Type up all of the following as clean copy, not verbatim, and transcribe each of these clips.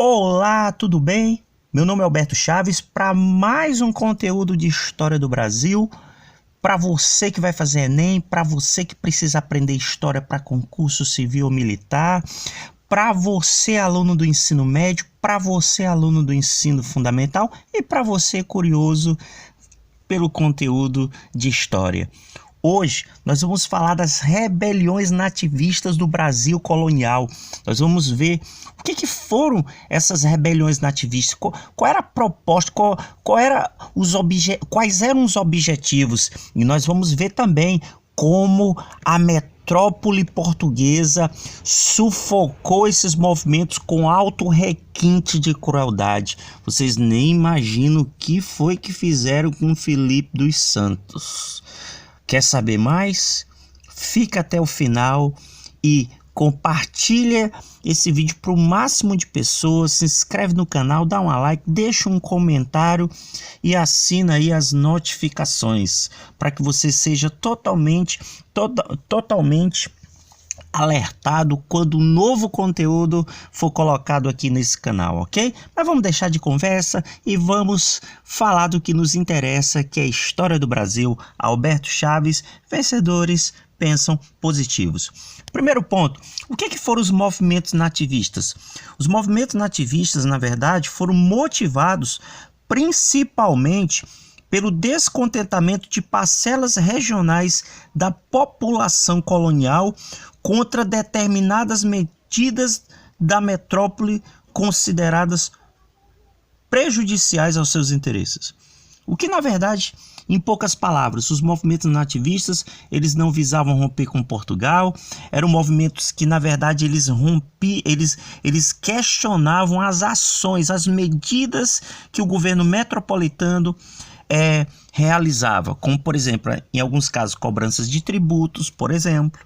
Olá, tudo bem? Meu nome é Alberto Chaves para mais um conteúdo de História do Brasil. Para você que vai fazer Enem, para você que precisa aprender História para concurso civil ou militar, para você aluno do ensino médio, para você aluno do ensino fundamental e para você curioso pelo conteúdo de História. Hoje nós vamos falar das rebeliões nativistas do Brasil colonial. Nós vamos ver o que foram essas rebeliões nativistas, qual era a proposta, quais eram os objetivos. E nós vamos ver também como a metrópole portuguesa sufocou esses movimentos com alto requinte de crueldade. Vocês nem imaginam o que foi que fizeram com Filipe dos Santos. Quer saber mais? Fica até o final e compartilha esse vídeo para o máximo de pessoas, se inscreve no canal, dá um like, deixa um comentário e assina aí as notificações para que você seja totalmente alertado quando um novo conteúdo for colocado aqui nesse canal, ok? Mas vamos deixar de conversa e vamos falar do que nos interessa, que é a história do Brasil. Alberto Chaves, vencedores pensam positivos. Primeiro ponto, o que foram os movimentos nativistas? Os movimentos nativistas, na verdade, foram motivados principalmente pelo descontentamento de parcelas regionais da população colonial contra determinadas medidas da metrópole consideradas prejudiciais aos seus interesses. O que, na verdade, em poucas palavras, os movimentos nativistas, eles não visavam romper com Portugal, eram movimentos que, na verdade, eles questionavam as ações, as medidas que o governo metropolitano realizava, como, por exemplo, em alguns casos, cobranças de tributos, por exemplo.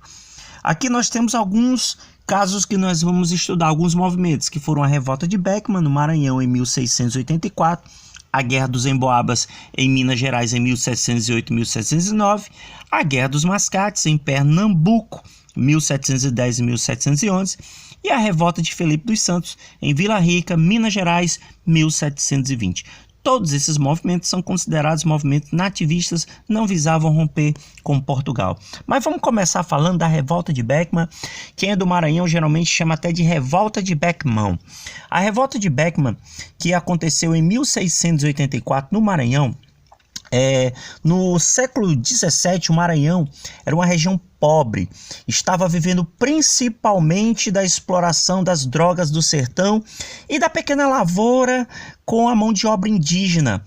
Aqui nós temos alguns casos que nós vamos estudar, alguns movimentos, que foram a Revolta de Beckman, no Maranhão, em 1684, a Guerra dos Emboabas, em Minas Gerais, em 1708 e 1709, a Guerra dos Mascates, em Pernambuco, 1710 e 1711, e a Revolta de Filipe dos Santos, em Vila Rica, Minas Gerais, 1720. Todos esses movimentos são considerados movimentos nativistas, não visavam romper com Portugal. Mas vamos começar falando da Revolta de Beckman. Quem é do Maranhão geralmente chama até de Revolta de Beckman. A Revolta de Beckman, que aconteceu em 1684 no Maranhão, no século XVII, o Maranhão era uma região pobre, estava vivendo principalmente da exploração das drogas do sertão e da pequena lavoura com a mão de obra indígena,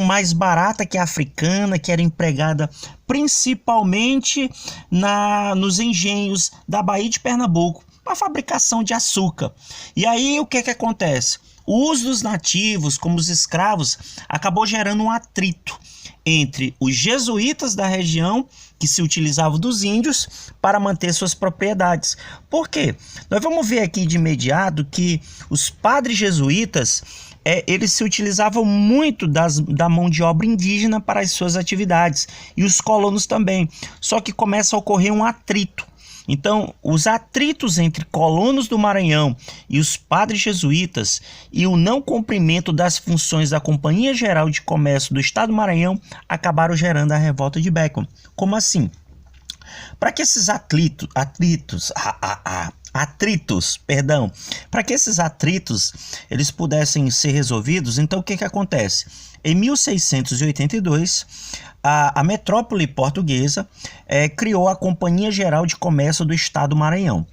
mais barata que a africana, que era empregada principalmente nos engenhos da Baía de Pernambuco, para a fabricação de açúcar. E aí o que acontece? O uso dos nativos como os escravos acabou gerando um atrito entre os jesuítas da região, que se utilizavam dos índios para manter suas propriedades. Por quê? Nós vamos ver aqui de imediato que os padres jesuítas eles se utilizavam muito da mão de obra indígena para as suas atividades, e os colonos também. Só que começa a ocorrer um atrito. Então, os atritos entre colonos do Maranhão e os padres jesuítas e o não cumprimento das funções da Companhia Geral de Comércio do Estado do Maranhão acabaram gerando a Revolta de Beckman. Como assim? Para que esses para que esses atritos eles pudessem ser resolvidos, então o que acontece? Em 1682, a metrópole portuguesa criou a Companhia Geral de Comércio do Estado do Maranhão.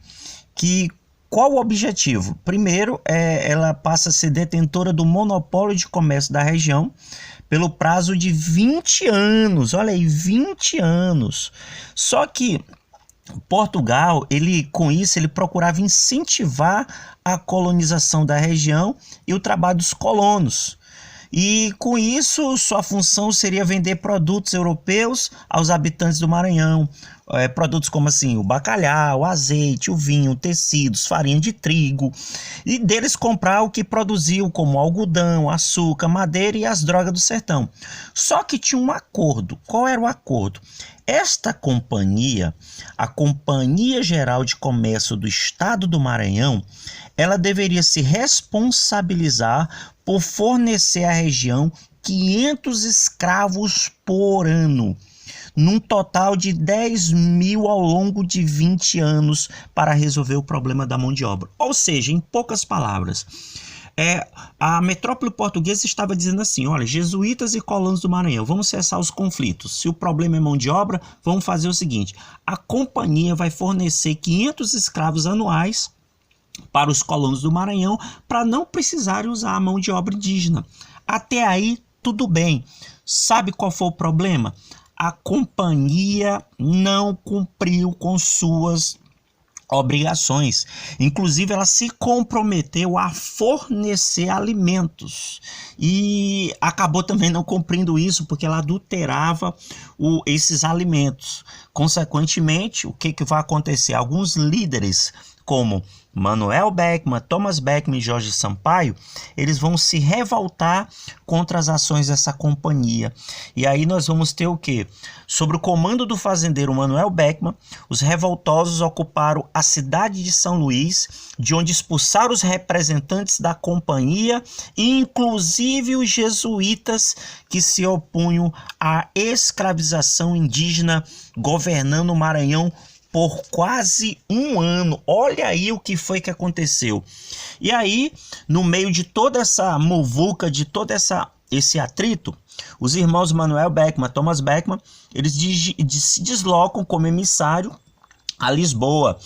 Qual o objetivo? Primeiro, ela passa a ser detentora do monopólio de comércio da região pelo prazo de 20 anos. Olha aí, 20 anos. Só que Portugal, com isso, ele procurava incentivar a colonização da região e o trabalho dos colonos. E com isso, sua função seria vender produtos europeus aos habitantes do Maranhão, produtos como assim o bacalhau, o azeite, o vinho, tecidos, farinha de trigo, e deles comprar o que produziam, como algodão, açúcar, madeira e as drogas do sertão. Só que tinha um acordo. Qual era o acordo? Esta companhia, a Companhia Geral de Comércio do Estado do Maranhão, ela deveria se responsabilizar por fornecer à região 500 escravos por ano, num total de 10 mil ao longo de 20 anos para resolver o problema da mão de obra. Ou seja, em poucas palavras, a metrópole portuguesa estava dizendo assim: olha, jesuítas e colonos do Maranhão, vamos cessar os conflitos. Se o problema é mão de obra, vamos fazer o seguinte: a companhia vai fornecer 500 escravos anuais para os colonos do Maranhão para não precisarem usar a mão de obra indígena. Até aí, tudo bem. Sabe qual foi o problema? A companhia não cumpriu com suas obrigações. Inclusive, ela se comprometeu a fornecer alimentos e acabou também não cumprindo isso, porque ela adulterava esses alimentos. Consequentemente, o que vai acontecer? Alguns líderes, como Manuel Beckmann, Thomas Beckmann e Jorge Sampaio, eles vão se revoltar contra as ações dessa companhia. E aí nós vamos ter o quê? Sob o comando do fazendeiro Manuel Beckmann, os revoltosos ocuparam a cidade de São Luís, de onde expulsaram os representantes da companhia, inclusive os jesuítas que se opunham à escravização indígena, governando o Maranhão por quase um ano. Olha aí o que foi que aconteceu. E aí, no meio de toda essa muvuca, de todo esse atrito, os irmãos Manuel Beckmann, Thomas Beckmann, eles se deslocam como emissário a Lisboa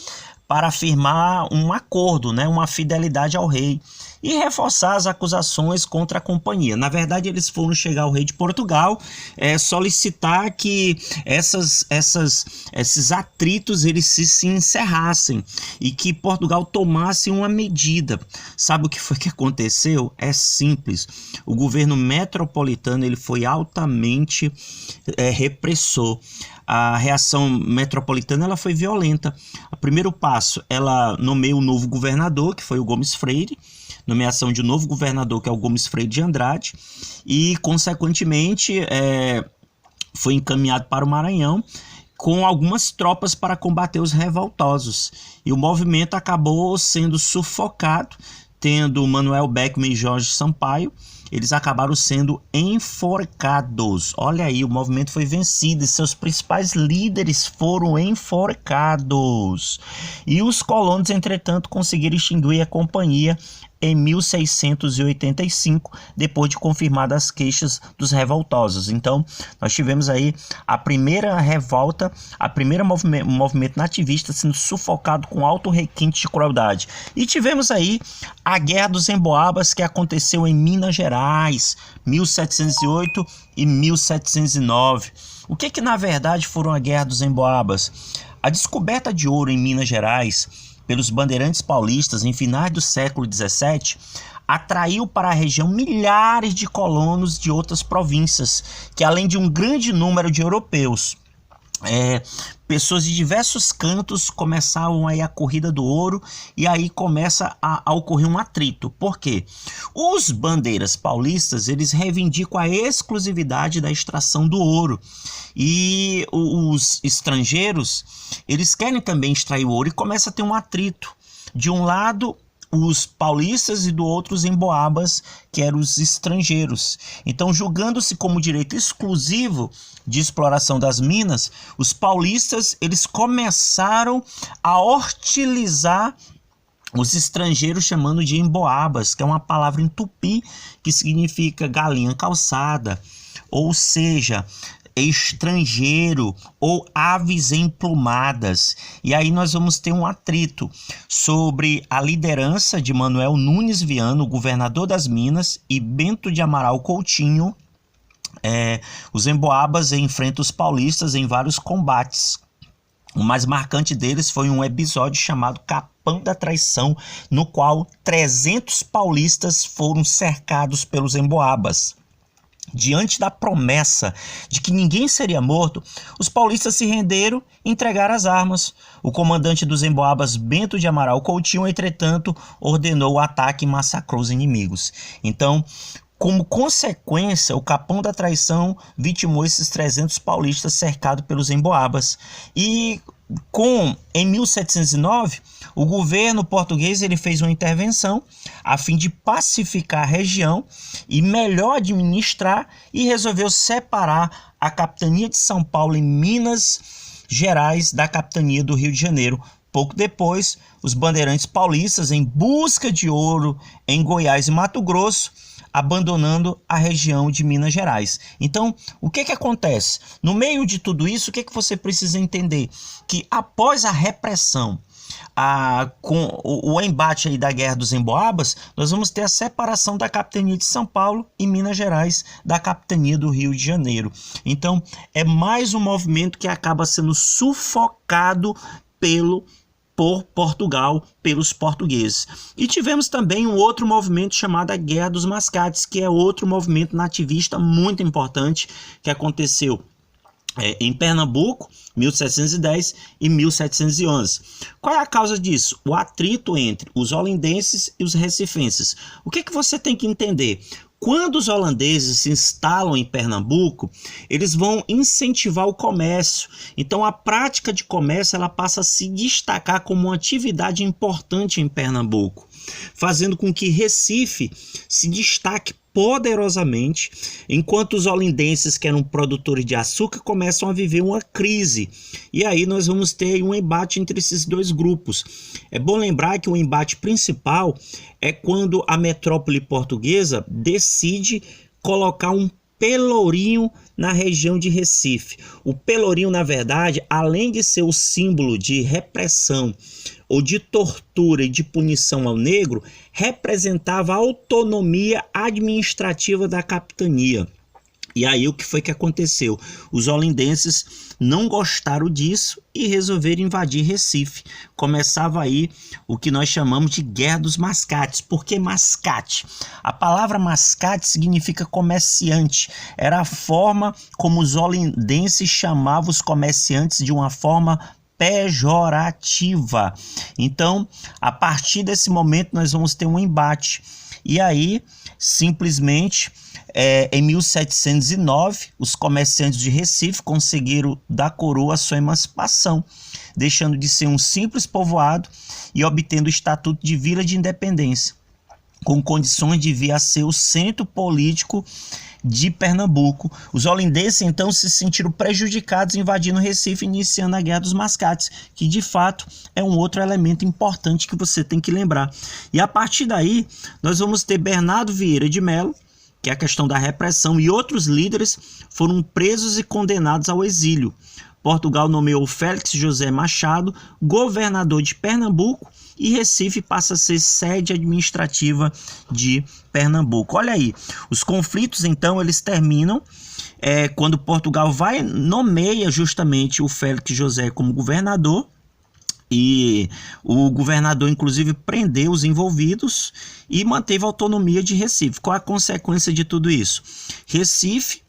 para firmar um acordo, uma fidelidade ao rei e reforçar as acusações contra a companhia. Na verdade, eles foram chegar ao rei de Portugal, solicitar que esses atritos eles se encerrassem e que Portugal tomasse uma medida. Sabe o que foi que aconteceu? É simples. O governo metropolitano ele foi altamente repressor. A reação metropolitana ela foi violenta. O primeiro passo, ela nomeia um novo governador, que foi o Gomes Freire, nomeação de um novo governador, que é o Gomes Freire de Andrade, e, consequentemente, foi encaminhado para o Maranhão com algumas tropas para combater os revoltosos. E o movimento acabou sendo sufocado, tendo Manuel Beckmann e Jorge Sampaio, eles acabaram sendo enforcados. Olha aí, o movimento foi vencido e seus principais líderes foram enforcados. E os colonos, entretanto, conseguiram extinguir a companhia em 1685, depois de confirmadas as queixas dos revoltosos. Então, nós tivemos aí a primeira revolta, a primeira movimento nativista sendo sufocado com alto requinte de crueldade. E tivemos aí a Guerra dos Emboabas, que aconteceu em Minas Gerais, 1708 e 1709. O que na verdade foram a Guerra dos Emboabas? A descoberta de ouro em Minas Gerais pelos bandeirantes paulistas em finais do século XVII, atraiu para a região milhares de colonos de outras províncias, que além de um grande número de europeus, pessoas de diversos cantos começavam aí a corrida do ouro, e aí começa a ocorrer um atrito. Por quê? Os bandeiras paulistas, eles reivindicam a exclusividade da extração do ouro, e os estrangeiros, eles querem também extrair o ouro, e começa a ter um atrito. De um lado, os paulistas, e do outro os emboabas, que eram os estrangeiros. Então, julgando-se como direito exclusivo de exploração das minas, os paulistas eles começaram a hostilizar os estrangeiros, chamando de emboabas, que é uma palavra em tupi que significa galinha calçada, ou seja, estrangeiro ou aves emplumadas. E aí nós vamos ter um atrito sobre a liderança de Manuel Nunes Viana, o governador das Minas, e Bento de Amaral Coutinho. Os emboabas enfrentam os paulistas em vários combates. O mais marcante deles foi um episódio chamado Capão da Traição, no qual 300 paulistas foram cercados pelos emboabas. Diante da promessa de que ninguém seria morto, os paulistas se renderam e entregaram as armas. O comandante dos Emboabas, Bento de Amaral Coutinho, entretanto, ordenou o ataque e massacrou os inimigos. Então, como consequência, o capão da traição vitimou esses 300 paulistas cercados pelos Emboabas. E em 1709, o governo português ele fez uma intervenção a fim de pacificar a região e melhor administrar, e resolveu separar a capitania de São Paulo e Minas Gerais da capitania do Rio de Janeiro. Pouco depois, os bandeirantes paulistas, em busca de ouro em Goiás e Mato Grosso, abandonando a região de Minas Gerais. Então, o que acontece? No meio de tudo isso, o que você precisa entender? Que após a repressão, com o embate aí da Guerra dos Emboabas, nós vamos ter a separação da capitania de São Paulo e Minas Gerais da capitania do Rio de Janeiro. Então, é mais um movimento que acaba sendo sufocado por Portugal, pelos portugueses. E tivemos também um outro movimento chamado a Guerra dos Mascates, que é outro movimento nativista muito importante que aconteceu em Pernambuco, 1710 e 1711. Qual é a causa disso? O atrito entre os holandenses e os recifenses. O que você tem que entender? Quando os holandeses se instalam em Pernambuco, eles vão incentivar o comércio. Então, a prática de comércio ela passa a se destacar como uma atividade importante em Pernambuco, fazendo com que Recife se destaque poderosamente, enquanto os holandenses, que eram produtores de açúcar, começam a viver uma crise. E aí nós vamos ter um embate entre esses dois grupos. É bom lembrar que o embate principal é quando a metrópole portuguesa decide colocar um pelourinho na região de Recife. O pelourinho, na verdade, além de ser o símbolo de repressão ou de tortura e de punição ao negro, representava a autonomia administrativa da capitania. E aí o que foi que aconteceu? Os holandenses não gostaram disso e resolveram invadir Recife. Começava aí o que nós chamamos de Guerra dos Mascates. Por que mascate? A palavra mascate significa comerciante. Era a forma como os holandenses chamavam os comerciantes, de uma forma pejorativa. Então, a partir desse momento nós vamos ter um embate. E aí, simplesmente, em 1709, os comerciantes de Recife conseguiram da coroa a sua emancipação, deixando de ser um simples povoado e obtendo o estatuto de Vila de Independência, com condições de vir a ser o centro político de Pernambuco. Os holandenses então se sentiram prejudicados invadindo Recife, iniciando a Guerra dos Mascates, que de fato é um outro elemento importante que você tem que lembrar. E a partir daí nós vamos ter Bernardo Vieira de Melo, que é a questão da repressão, e outros líderes foram presos e condenados ao exílio. Portugal nomeou Félix José Machado governador de Pernambuco e Recife passa a ser sede administrativa de Pernambuco. Olha aí, os conflitos então eles terminam quando Portugal nomeia justamente o Félix José como governador, e o governador inclusive prendeu os envolvidos e manteve a autonomia de Recife. Qual a consequência de tudo isso? Recife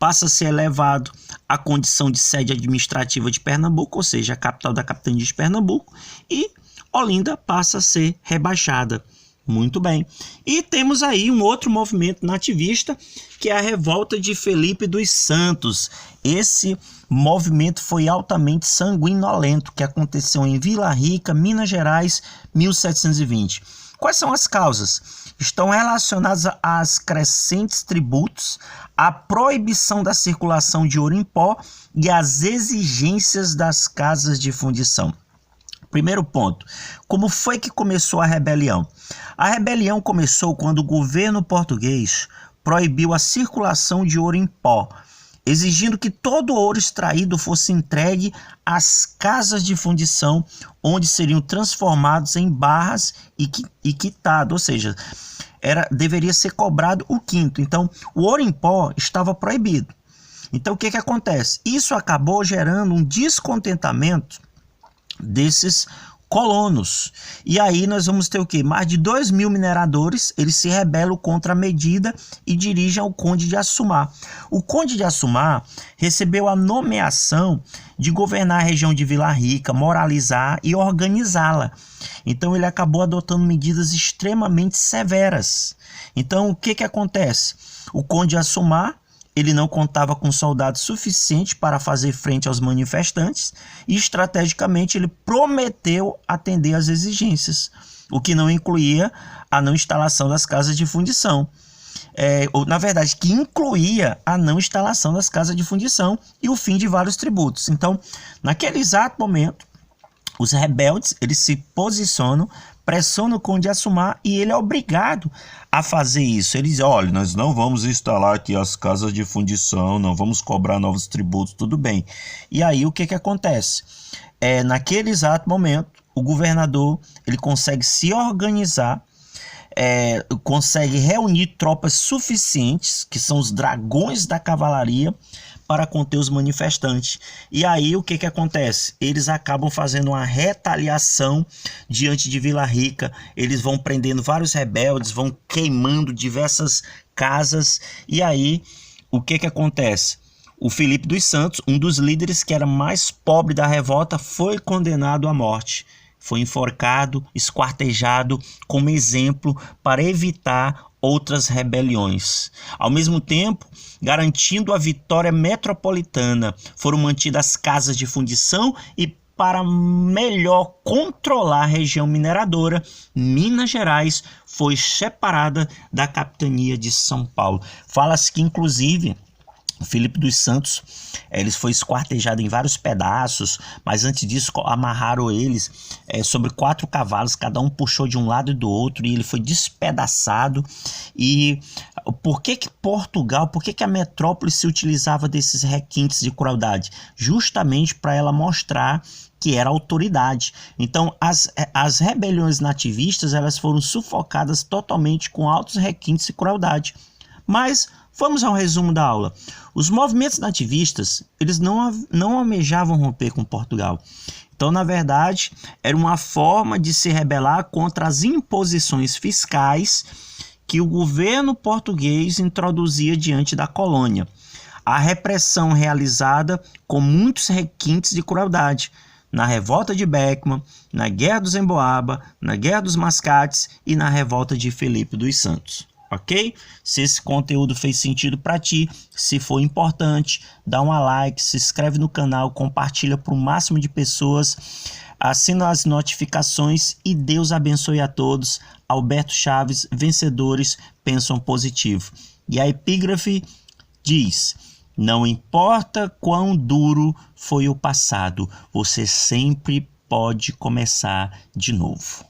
passa a ser elevado à condição de sede administrativa de Pernambuco, ou seja, a capital da capitania de Pernambuco, e Olinda passa a ser rebaixada. Muito bem. E temos aí um outro movimento nativista, que é a revolta de Felipe dos Santos. Esse movimento foi altamente sanguinolento, que aconteceu em Vila Rica, Minas Gerais, 1720. Quais são as causas? Estão relacionadas às crescentes tributos, à proibição da circulação de ouro em pó e às exigências das casas de fundição. Primeiro ponto, como foi que começou a rebelião? A rebelião começou quando o governo português proibiu a circulação de ouro em pó, exigindo que todo o ouro extraído fosse entregue às casas de fundição, onde seriam transformados em barras e quitado, ou seja, deveria ser cobrado o quinto. Então, o ouro em pó estava proibido. Então, o que acontece? Isso acabou gerando um descontentamento desses colonos. E aí nós vamos ter o quê? Mais de 2.000 mineradores, eles se rebelam contra a medida e dirigem ao Conde de Assumar. O Conde de Assumar recebeu a nomeação de governar a região de Vila Rica, moralizar e organizá-la. Então ele acabou adotando medidas extremamente severas. Então o que acontece? O Conde de Assumar, ele não contava com soldados suficientes para fazer frente aos manifestantes e, estrategicamente, ele prometeu atender às exigências, o que não incluía a não instalação das casas de fundição. Na verdade, que incluía a não instalação das casas de fundição e o fim de vários tributos. Então, naquele exato momento, os rebeldes eles se posicionam, pressionam o Conde de Assumar e ele é obrigado a fazer isso. Eles dizem, olha, nós não vamos instalar aqui as casas de fundição, não vamos cobrar novos tributos, tudo bem. E aí o que acontece? Naquele exato momento, o governador ele consegue se organizar, consegue reunir tropas suficientes, que são os dragões da cavalaria, para conter os manifestantes. E aí o que acontece? Eles acabam fazendo uma retaliação diante de Vila Rica. Eles vão prendendo vários rebeldes, vão queimando diversas casas. E aí o que acontece? O Felipe dos Santos, um dos líderes que era mais pobre da revolta, foi condenado à morte. Foi enforcado, esquartejado como exemplo para evitar outras rebeliões. Ao mesmo tempo, garantindo a vitória metropolitana, foram mantidas casas de fundição e para melhor controlar a região mineradora, Minas Gerais foi separada da capitania de São Paulo. Fala-se que, inclusive, o Felipe dos Santos, eles foi esquartejado em vários pedaços, mas antes disso amarraram eles sobre 4 cavalos, cada um puxou de um lado e do outro e ele foi despedaçado. E por que Portugal, por que a metrópole se utilizava desses requintes de crueldade? Justamente para ela mostrar que era autoridade. Então as rebeliões nativistas elas foram sufocadas totalmente com altos requintes de crueldade. Mas vamos ao resumo da aula. Os movimentos nativistas, eles não almejavam romper com Portugal. Então, na verdade, era uma forma de se rebelar contra as imposições fiscais que o governo português introduzia diante da colônia. A repressão realizada com muitos requintes de crueldade. Na revolta de Beckman, na Guerra dos Emboaba, na Guerra dos Mascates e na revolta de Felipe dos Santos. Ok? Se esse conteúdo fez sentido para ti, se for importante, dá um like, se inscreve no canal, compartilha para o máximo de pessoas, assina as notificações e Deus abençoe a todos. Alberto Chaves, vencedores pensam positivo. E a epígrafe diz: não importa quão duro foi o passado, você sempre pode começar de novo.